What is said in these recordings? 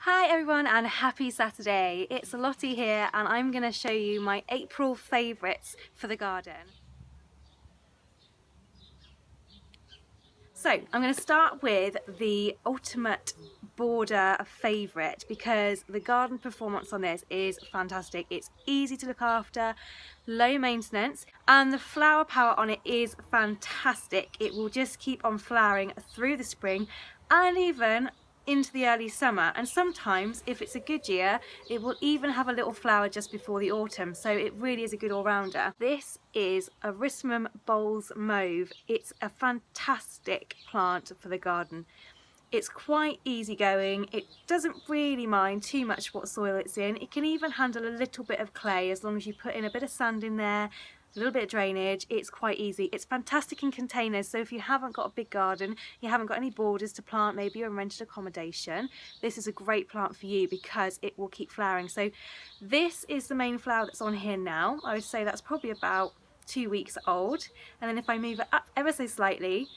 Hi everyone and happy Saturday. It's Lottie here and I'm going to show you my April favourites for the garden. So I'm going to start with the ultimate border favourite because the garden performance on this is fantastic. It's easy to look after, low maintenance, and the flower power on it is fantastic. It will just keep on flowering through the spring and even into the early summer, and sometimes if it's a good year it will even have a little flower just before the autumn, so it really is a good all-rounder. This is a Rismum Bowls Mauve. It's a fantastic plant for the garden. It's quite easygoing, it doesn't really mind too much what soil it's in. It can even handle a little bit of clay as long as you put in a bit of sand in there, a little bit of drainage. It's quite easy. It's fantastic in containers, so if you haven't got a big garden, you haven't got any borders to plant, maybe you're in rented accommodation, this is a great plant for you because it will keep flowering. So this is the main flower that's on here now. I would say that's probably about 2 weeks old, and then if I move it up ever so slightly,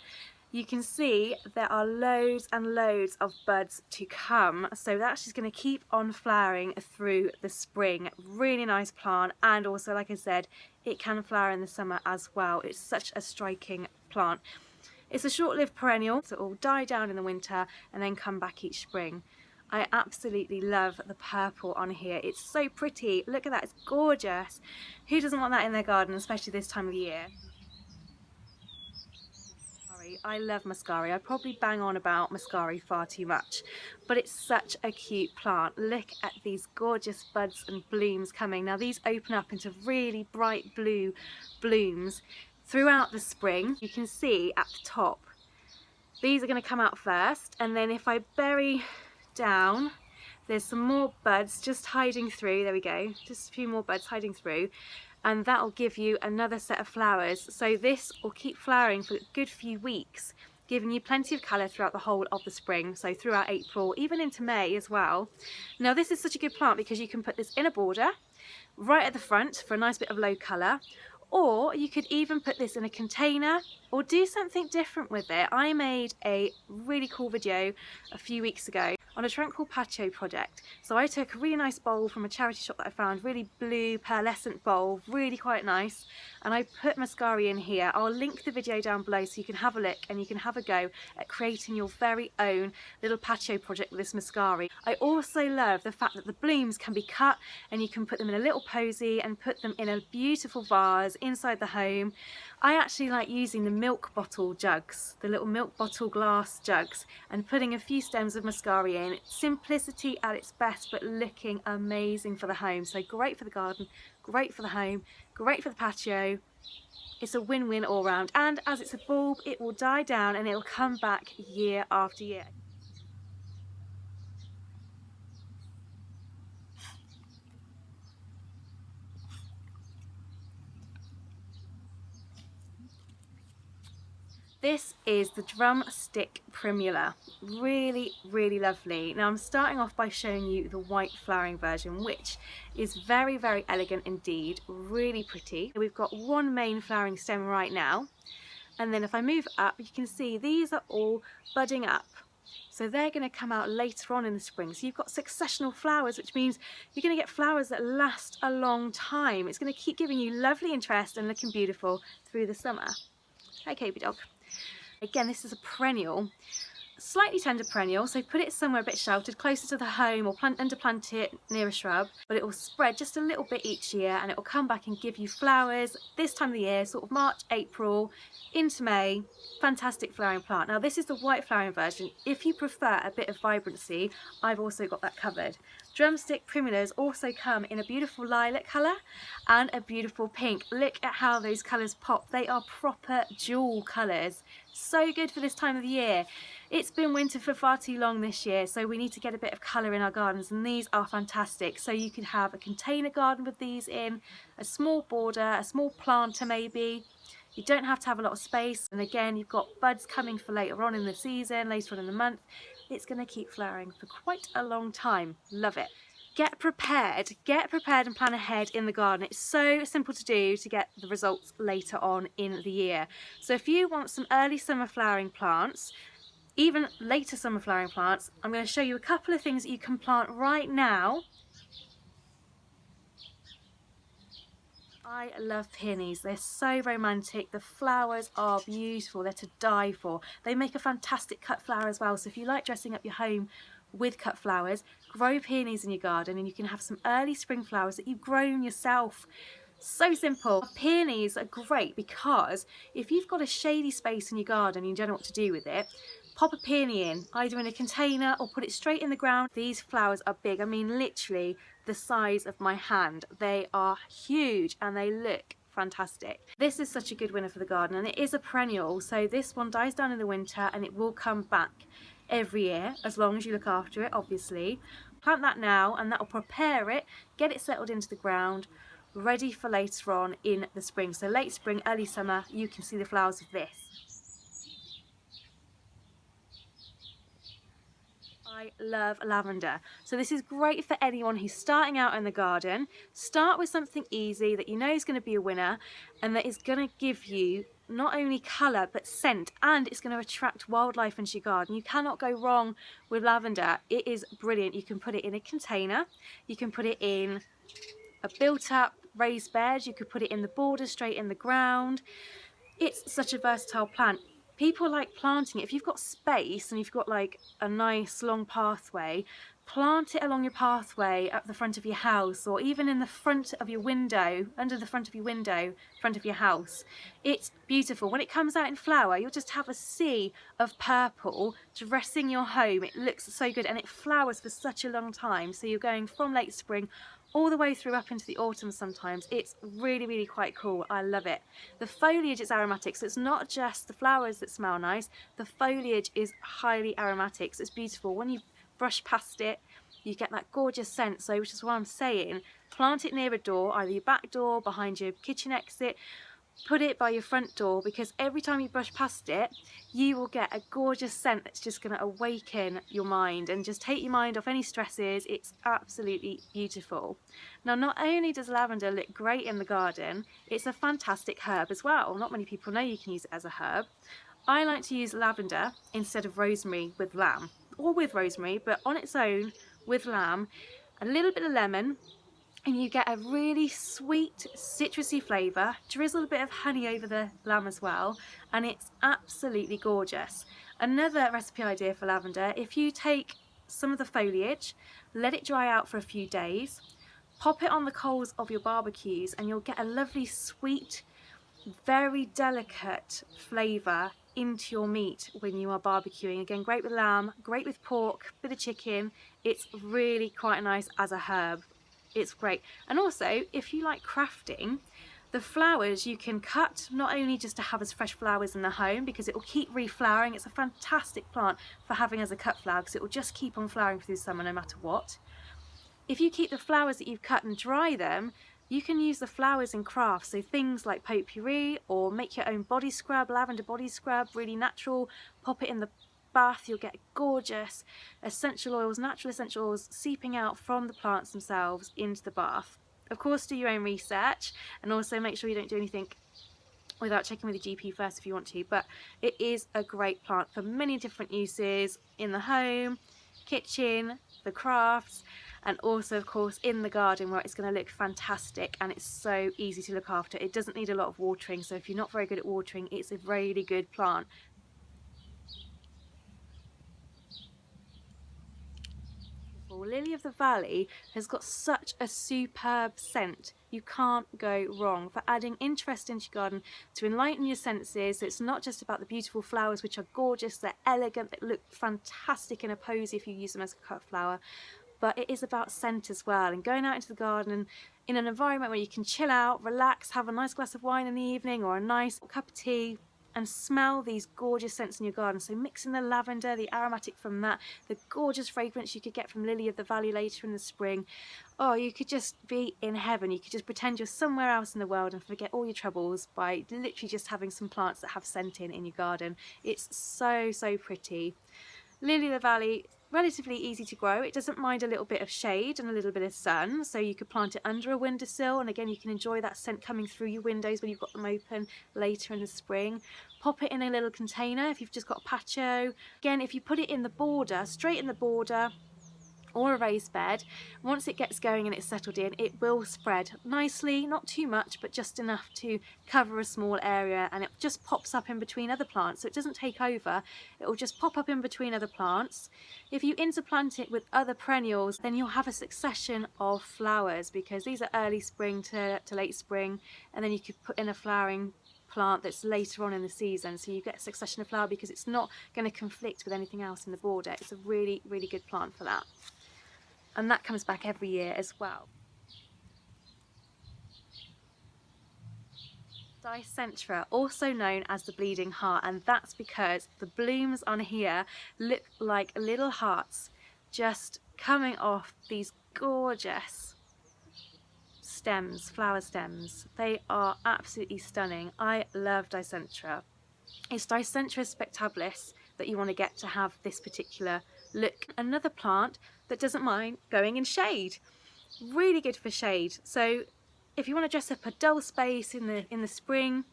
you can see there are loads and loads of buds to come, so that's just going to keep on flowering through the spring. Really nice plant, and also, like I said, it can flower in the summer as well. It's such a striking plant. It's a short-lived perennial, so it will die down in the winter and then come back each spring. I absolutely love the purple on here. It's so pretty. Look at that, it's gorgeous. Who doesn't want that in their garden, especially this time of the year? I love muscari. I probably bang on about muscari far too much, but it's such a cute plant. Look at these gorgeous buds and blooms coming. Now these open up into really bright blue blooms throughout the spring. You can see at the top, these are going to come out first, and then if I bury down, there's some more buds just hiding through. There we go, just a few more buds hiding through, and that will give you another set of flowers. So this will keep flowering for a good few weeks, giving you plenty of colour throughout the whole of the spring, so throughout April, even into May as well. Now this is such a good plant because you can put this in a border right at the front for a nice bit of low colour, or you could even put this in a container or do something different with it. I made a really cool video a few weeks ago on a tranquil patio project. So I took a really nice bowl from a charity shop that I found, really blue pearlescent bowl, really quite nice, and I put muscari in here. I'll link the video down below so you can have a look and you can have a go at creating your very own little patio project with this muscari. I also love the fact that the blooms can be cut and you can put them in a little posy and put them in a beautiful vase inside the home. I actually like using the milk bottle jugs, the little milk bottle glass jugs, and putting a few stems of muscari in. Simplicity at its best, but looking amazing for the home. So great for the garden, great for the home, great for the patio. It's a win-win all round, and as it's a bulb, it will die down and it will come back year after year. This is the drumstick primula. Really, really lovely. Now I'm starting off by showing you the white flowering version, which is very, very elegant indeed, really pretty. We've got one main flowering stem right now, and then if I move up, you can see these are all budding up. So they're going to come out later on in the spring. So you've got successional flowers, which means you're going to get flowers that last a long time. It's going to keep giving you lovely interest and looking beautiful through the summer. Hi, Kobe dog. Again, this is a perennial, slightly tender perennial, so put it somewhere a bit sheltered, closer to the home, or underplant it near a shrub, but it will spread just a little bit each year and it will come back and give you flowers this time of the year, sort of March, April, into May. Fantastic flowering plant. Now this is the white flowering version. If you prefer a bit of vibrancy, I've also got that covered. Drumstick primulas also come in a beautiful lilac colour and a beautiful pink. Look at how those colours pop. They are proper jewel colours. So good for this time of the year. It's been winter for far too long this year, so we need to get a bit of colour in our gardens, and these are fantastic. So you could have a container garden with these in, a small border, a small planter maybe. You don't have to have a lot of space, and again you've got buds coming for later on in the season, later on in the month. It's going to keep flowering for quite a long time. Love it. Get prepared and plan ahead in the garden. It's so simple to do to get the results later on in the year. So if you want some early summer flowering plants, even later summer flowering plants. I'm going to show you a couple of things that you can plant right now. I love peonies. They're so romantic. The flowers are beautiful. They're to die for. They make a fantastic cut flower as well. So if you like dressing up your home with cut flowers, grow peonies in your garden and you can have some early spring flowers that you've grown yourself. So simple. Peonies are great because if you've got a shady space in your garden and you don't know what to do with it, pop a peony in, either in a container or put it straight in the ground. These flowers are big. I mean, literally the size of my hand. They are huge and they look fantastic. This is such a good winner for the garden, and it is a perennial, so this one dies down in the winter and it will come back every year as long as you look after it, obviously. Plant that now and that will prepare it, get it settled into the ground, ready for later on in the spring. So late spring, early summer, you can see the flowers of this. I love lavender. So this is great for anyone who's starting out in the garden. Start with something easy that you know is going to be a winner and that is going to give you not only colour but scent, and it's going to attract wildlife into your garden. You cannot go wrong with lavender. It is brilliant. You can put it in a container, you can put it in a built up raised bed, you could put it in the border straight in the ground. It's such a versatile plant. People like planting it. If you've got space and you've got like a nice long pathway, plant it along your pathway at the front of your house, or even in the front of your window, under the front of your window, front of your house. It's beautiful. When it comes out in flower, you'll just have a sea of purple dressing your home. It looks so good and it flowers for such a long time. So you're going from late spring all the way through up into the autumn sometimes. It's really, really quite cool. I love it. The foliage is aromatic, so it's not just the flowers that smell nice. The foliage is highly aromatic, so it's beautiful. When you brush past it, you get that gorgeous scent. So which is what I'm saying, plant it near a door, either your back door, behind your kitchen exit. Put it by your front door, because every time you brush past it, you will get a gorgeous scent that's just going to awaken your mind and just take your mind off any stresses. It's absolutely beautiful. Now, not only does lavender look great in the garden, it's a fantastic herb as well. Not many people know you can use it as a herb. I like to use lavender instead of rosemary with lamb, or with rosemary, but on its own with lamb, a little bit of lemon, and you get a really sweet citrusy flavour. Drizzle a bit of honey over the lamb as well, and it's absolutely gorgeous. Another recipe idea for lavender: if you take some of the foliage, let it dry out for a few days, pop it on the coals of your barbecues, and you'll get a lovely sweet, very delicate flavour into your meat when you are barbecuing. Again, great with lamb, great with pork, bit of chicken. It's really quite nice as a herb. It's great. And also, if you like crafting, the flowers you can cut, not only just to have as fresh flowers in the home, because it will keep reflowering. It's a fantastic plant for having as a cut flower, because it will just keep on flowering through summer no matter what. If you keep the flowers that you've cut and dry them, you can use the flowers in crafts, so things like potpourri, or make your own body scrub, lavender body scrub, really natural. Pop it in the bath, you'll get gorgeous essential oils, natural essential oils seeping out from the plants themselves into the bath. Of course, do your own research, and also make sure you don't do anything without checking with your GP first if you want to, but it is a great plant for many different uses in the home, kitchen, for crafts, and also of course in the garden, where it's going to look fantastic and it's so easy to look after. It doesn't need a lot of watering, so if you're not very good at watering, it's a really good plant. Lily of the Valley has got such a superb scent. You can't go wrong for adding interest into your garden to enlighten your senses. So it's not just about the beautiful flowers, which are gorgeous, they're elegant, they look fantastic in a posy if you use them as a cut flower, but it is about scent as well, and going out into the garden and in an environment where you can chill out, relax, have a nice glass of wine in the evening or a nice cup of tea, and smell these gorgeous scents in your garden. So mixing the lavender, the aromatic from that, the gorgeous fragrance you could get from Lily of the Valley later in the spring. Oh, you could just be in heaven. You could just pretend you're somewhere else in the world and forget all your troubles by literally just having some plants that have scent in your garden. It's so, so pretty. Lily of the Valley, relatively easy to grow. It doesn't mind a little bit of shade and a little bit of sun, so you could plant it under a windowsill, and again you can enjoy that scent coming through your windows when you've got them open later in the spring. pop it in a little container if you've just got a patio. Again, if you put it in the border, straight in the border, or a raised bed, once it gets going and it's settled in, it will spread nicely, not too much, but just enough to cover a small area, and it just pops up in between other plants, so it doesn't take over, it will just pop up in between other plants. If you interplant it with other perennials, then you'll have a succession of flowers, because these are early spring to late spring, and then you could put in a flowering plant that's later on in the season, so you get a succession of flower because it's not going to conflict with anything else in the border. It's a really, really good plant for that. And that comes back every year as well. Dicentra, also known as the bleeding heart, and that's because the blooms on here look like little hearts just coming off these gorgeous stems, flower stems. They are absolutely stunning. I love Dicentra. It's Dicentra spectabilis that you want to get to have this particular look. Another plant that doesn't mind going in shade. Really good for shade. So if you want to dress up a dull space in the spring,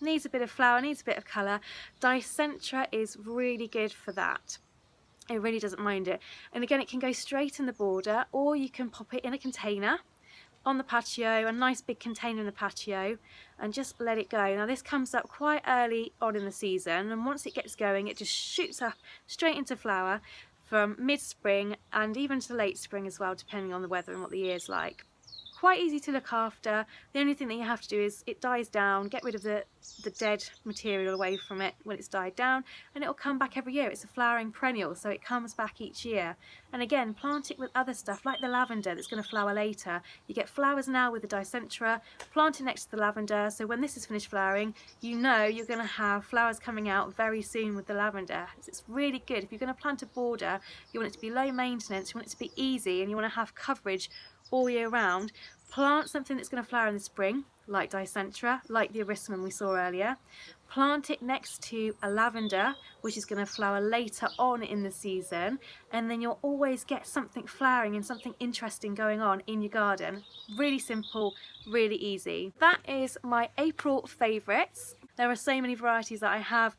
needs a bit of flower, needs a bit of colour, Dicentra is really good for that. It really doesn't mind it. And again, it can go straight in the border, or you can pop it in a container on the patio, a nice big container in the patio, and just let it go. Now this comes up quite early on in the season, and once it gets going, it just shoots up straight into flower from mid-spring and even to late spring as well, depending on the weather and what the year's like. Quite easy to look after. The only thing that you have to do is it dies down, get rid of the dead material away from it when it's died down, and it'll come back every year. It's a flowering perennial, so it comes back each year. And again, plant it with other stuff like the lavender that's going to flower later. You get flowers now with the Dicentra, plant it next to the lavender, so when this is finished flowering, you know you're going to have flowers coming out very soon with the lavender. It's really good. If you're going to plant a border, you want it to be low maintenance, you want it to be easy, and you want to have coverage all year round. Plant something that's going to flower in the spring, like Dicentra, like the Erissimum we saw earlier. Plant it next to a lavender, which is going to flower later on in the season, and then you'll always get something flowering and something interesting going on in your garden. Really simple, really easy. That is my April favourites. There are so many varieties that I have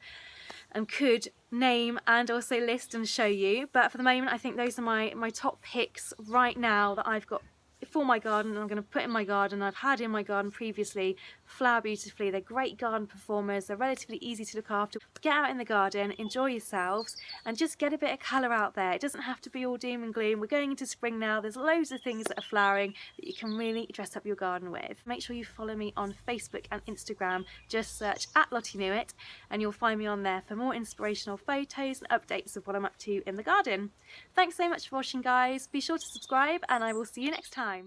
and could name and also list and show you, but for the moment I think those are my top picks right now that I've got for my garden, and I'm going to put in my garden. I've had in my garden previously, flower beautifully. They're great garden performers, they're relatively easy to look after. Get out in the garden, enjoy yourselves, and just get a bit of colour out there. It doesn't have to be all doom and gloom. We're going into spring now, there's loads of things that are flowering that you can really dress up your garden with. Make sure you follow me on Facebook and Instagram, just search @LottieKnewIt, and you'll find me on there for more inspirational photos and updates of what I'm up to in the garden. Thanks so much for watching, guys. Be sure to subscribe, and I will see you next time.